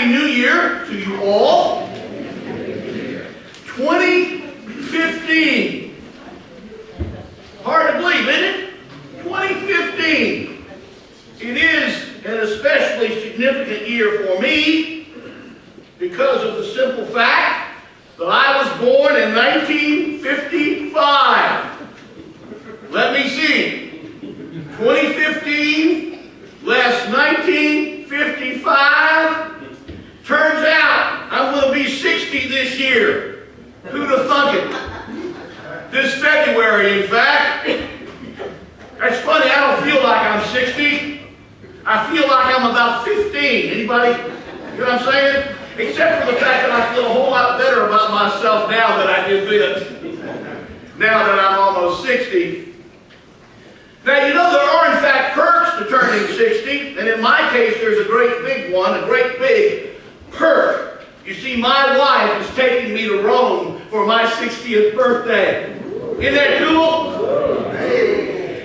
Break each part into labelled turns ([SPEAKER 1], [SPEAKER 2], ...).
[SPEAKER 1] Happy New Year to you all. 2015. Hard to believe, isn't it? 2015. It is an especially significant year for me because of the simple fact that I was born in 1955. Let me see. 2015 less 1955. Turns out I'm going to be 60 this year. Who'd have thunk it? This February, in fact. That's funny, I don't feel like I'm 60. I feel like I'm about 15. Anybody? You know what I'm saying? Except for the fact that I feel a whole lot better about myself now than I did then. Now that I'm almost 60. Now, you know, there are, in fact, perks to turning 60. And in my case, there's a great big one, a great big perk. You see, my wife is taking me to Rome for my 60th birthday. Isn't that cool?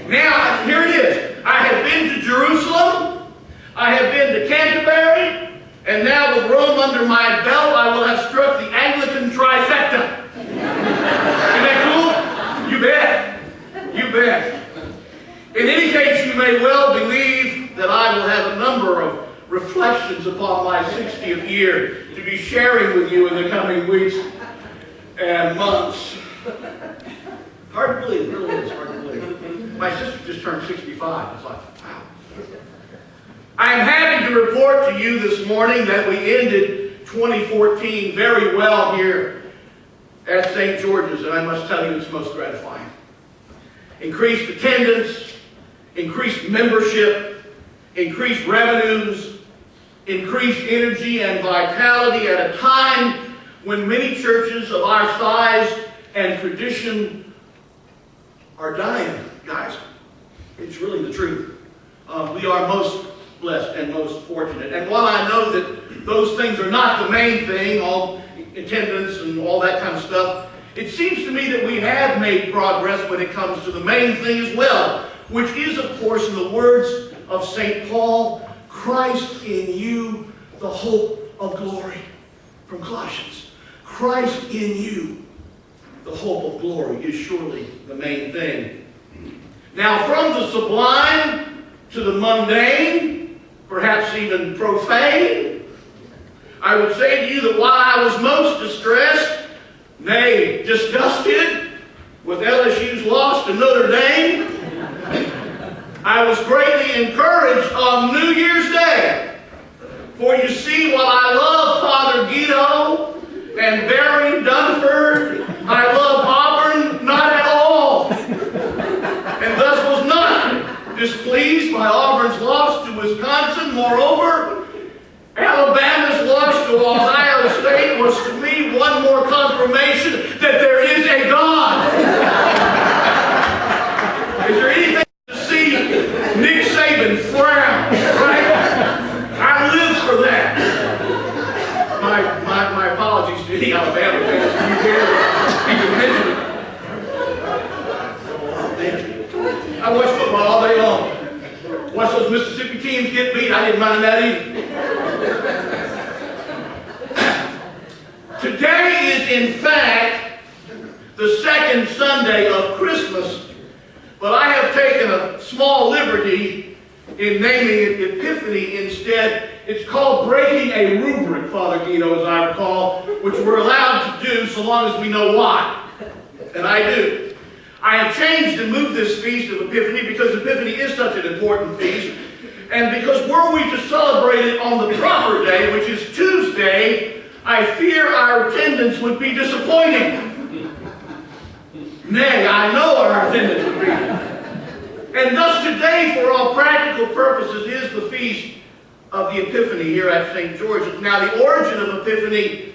[SPEAKER 1] Now, here it is. I have been to Jerusalem. I have been to Canterbury. And now with Rome under my belt, I will have struck the Anglican trifecta. Isn't that cool? You bet. You bet. In any case, you may well believe that I will have a number of reflections upon my 60th year to be sharing with you in the coming weeks and months. Hard to believe, it really is hard to believe. My sister just turned 65. It's like, wow. I am happy to report to you this morning that we ended 2014 very well here at St. George's, and I must tell you it's most gratifying. Increased attendance, increased membership, increased revenues, increased energy and vitality at a time when many churches of our size and tradition are dying. Guys, it's really the truth. We are most blessed and most fortunate. And while I know that those things are not the main thing, all attendance and all that kind of stuff, it seems to me that we have made progress when it comes to the main thing as well, which is, of course, in the words of St. Paul, Christ in you, the hope of glory. From Colossians. Christ in you, the hope of glory, is surely the main thing. Now, from the sublime to the mundane, perhaps even profane, I would say to you that while I was most distressed, nay, disgusted, with LSU's loss to Notre Dame, I was greatly encouraged on New Year's Day. For you see, while I love Father Guido and Barry Dunford, I love Auburn not at all. And thus was not displeased by Auburn's loss to Wisconsin. Moreover, Alabama's loss to Ohio State was to me one more confirmation that there is a God. Is there anything to see Nick Saban frown, right? I live for that. My apologies to any Alabama fans if you care to even mention it. I watch football all day long. Watch those Mississippi teams get beat. I didn't mind that either. Today is, in fact, the second Sunday of Christmas, but I have taken a small liberty in naming it Epiphany instead. It's called breaking a rubric, Father Guido, as I recall, which we're allowed to do so long as we know why. And I do. I have changed and moved this feast of Epiphany because Epiphany is such an important feast. And because were we to celebrate it on the proper day, which is Tuesday, I fear our attendance would be disappointing. Nay, I know our attendance would be. And thus today, for all practical purposes, is the feast of the Epiphany here at St. George's. Now, the origin of Epiphany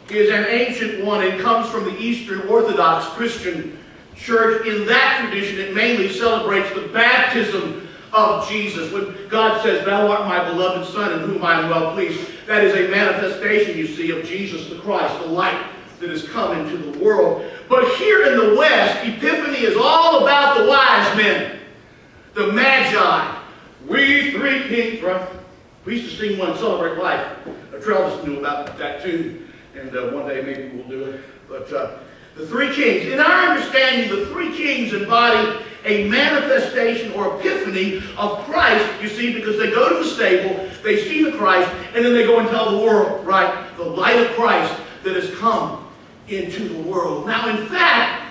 [SPEAKER 1] is an ancient one. It comes from the Eastern Orthodox Christian Church. In that tradition, it mainly celebrates the baptism of Jesus. When God says, "Thou art my beloved Son, in whom I am well pleased," that is a manifestation, you see, of Jesus the Christ, the light that has come into the world. But here in the West, Epiphany is all about the wise men, the Magi. We three kings, right? We used to sing one, Celebrate Life. Travis knew about that tune, and one day maybe we'll do it. But the three kings, in our understanding, the three kings embody a manifestation or epiphany of Christ, you see, because they go to the stable, they see the Christ, and then they go and tell the world, right? The light of Christ that has come into the world. Now, in fact,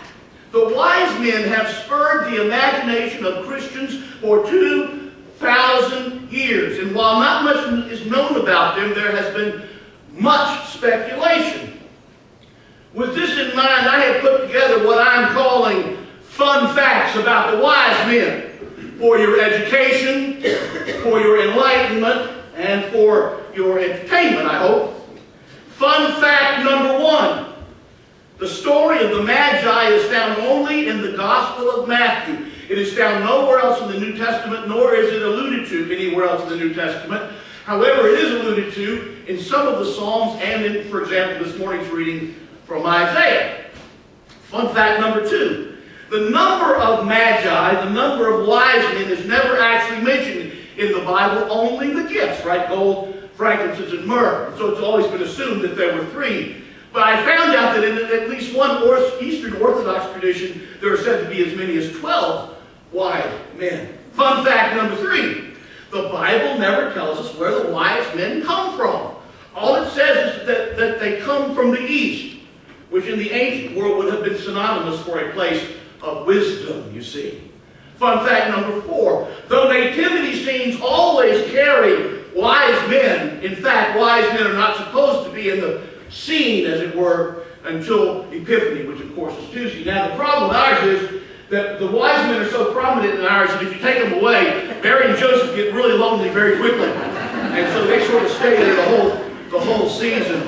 [SPEAKER 1] the wise men have spurred the imagination of Christians for 2,000 years. And while not much is known about them, there has been much speculation. With this in mind, I have put together what I'm calling fun facts about the wise men for your education, for your enlightenment, and for your entertainment, I hope. Fun fact number one. The story of the Magi is found only in the Gospel of Matthew. It is found nowhere else in the New Testament, nor is it alluded to anywhere else in the New Testament. However, it is alluded to in some of the Psalms and in, for example, this morning's reading from Isaiah. Fun fact number two. The number of Magi, the number of wise men, is never actually mentioned in the Bible, only the gifts, right? Gold, frankincense, and myrrh. So it's always been assumed that there were three. But I found out that in at least one Eastern Orthodox tradition, there are said to be as many as 12 wise men. Fun fact number three. The Bible never tells us where the wise men come from. All it says is that they come from the East, which in the ancient world would have been synonymous for a place of wisdom, you see. Fun fact number four. Though nativity scenes always carry wise men, in fact, wise men are not supposed to be in the scene, as it were, until Epiphany, which of course is Tuesday. Now the problem with ours is that the wise men are so prominent in ours that if you take them away, Mary and Joseph get really lonely very quickly. And so they sort of stay there the whole season.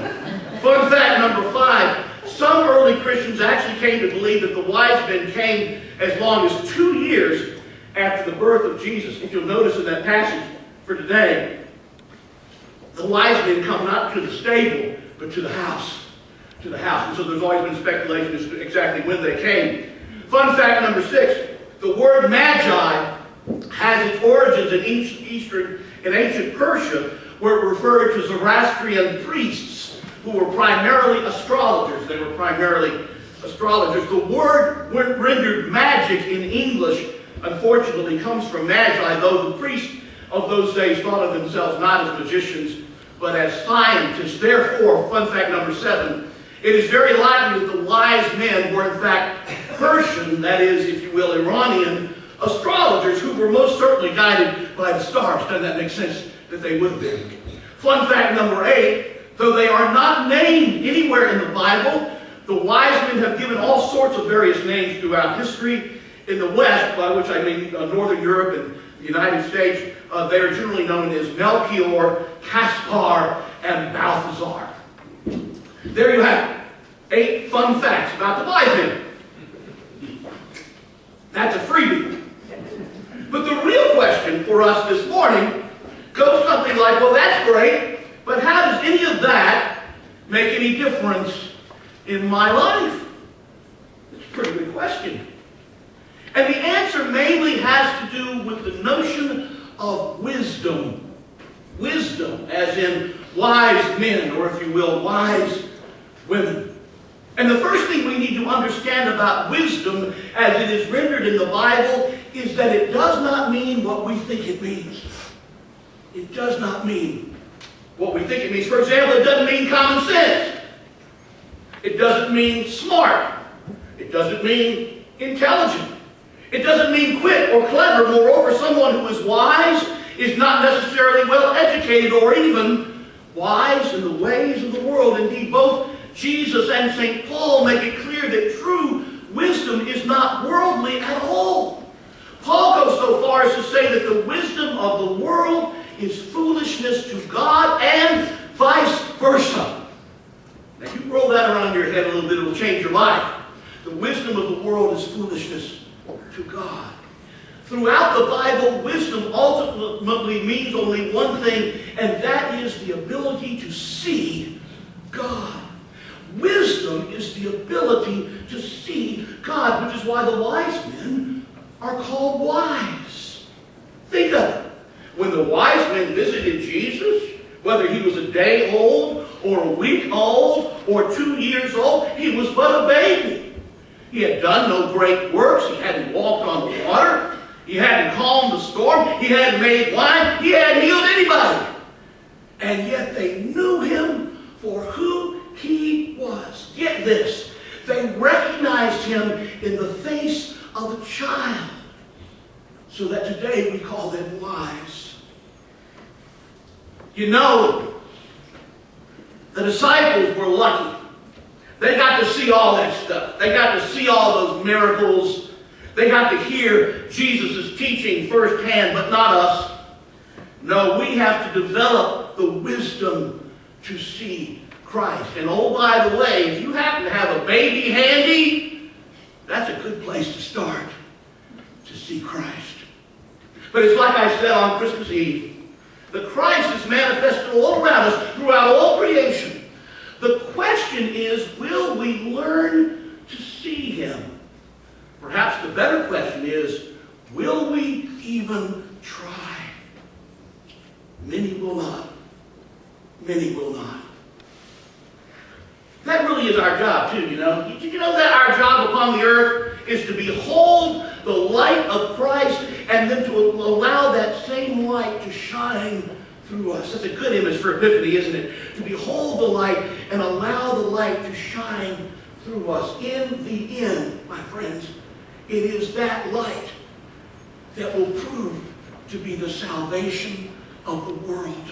[SPEAKER 1] Fun fact number five. Some early Christians actually came to believe that the wise men came as long as 2 years after the birth of Jesus. If you'll notice in that passage for today, the wise men come not to the stable, but to the house. To the house. And so there's always been speculation as to exactly when they came. Fun fact number six. The word magi has its origins in ancient Persia, where it referred to Zoroastrian priests who were primarily astrologers. They were primarily astrologers. The word rendered magic in English, unfortunately, comes from magi, though the priests of those days thought of themselves not as magicians, but as scientists. Therefore, fun fact number seven, it is very likely that the wise men were in fact Persian, that is, if you will, Iranian astrologers who were most certainly guided by the stars. Doesn't that make sense that they would have been? Fun fact number eight, though they are not named anywhere in the Bible, the wise men have given all sorts of various names throughout history. In the West, by which I mean Northern Europe and the United States, they are generally known as Melchior, Caspar, and Balthazar. There you have it. 8 fun facts about the wise men. That's a freebie. But the real question for us this morning goes something like, well, that's great, but how does any of that make any difference in my life? It's a pretty good question. And the answer mainly has to do with the notion of wisdom. Wisdom, as in wise men, or if you will, wise women. And the first thing we need to understand about wisdom, as it is rendered in the Bible, is that it does not mean what we think it means. It does not mean what we think it means. For example, it doesn't mean common sense. It doesn't mean smart. It doesn't mean intelligent. It doesn't mean quick or clever. Moreover, someone who is wise is not necessarily well educated or even wise in the ways of the world. Indeed, both Jesus and St. Paul make it clear that true wisdom is not worldly at all. Paul goes so far as to say that the wisdom of the world is foolishness to God and vice versa. Now, you roll that around your head a little bit, it will change your life. The wisdom of the world is foolishness to God. Throughout the Bible, wisdom ultimately means only one thing, and that is the ability to see God. Wisdom is the ability to see God, which is why the wise men are called wise. Think of it. When the wise men visited Jesus, whether he was a day old, or a week old, or 2 years old. He was but a baby. He had done no great works. He hadn't walked on the water. He hadn't calmed the storm. He hadn't made wine. He hadn't healed anybody. And yet they knew him for who he was. Get this. They recognized him in the face of a child. So that today we call them wise. You know, the disciples were lucky. They got to see all that stuff. They got to see all those miracles. They got to hear Jesus' teaching firsthand, but not us. No, we have to develop the wisdom to see Christ. And oh, by the way, if you happen to have a baby handy, that's a good place to start, to see Christ. But it's like I said on Christmas Eve, the Christ is manifested all around us throughout all creation. The question is, will we learn to see him? Perhaps the better question is, will we even try? Many will not. Many will not. That really is our job too, you know. Did you know that our job upon the earth is to behold the light of Christ and then to allow that same light to shine through us? That's a good image for Epiphany, isn't it? To behold the light and allow the light to shine through us. In the end, my friends, it is that light that will prove to be the salvation of the world.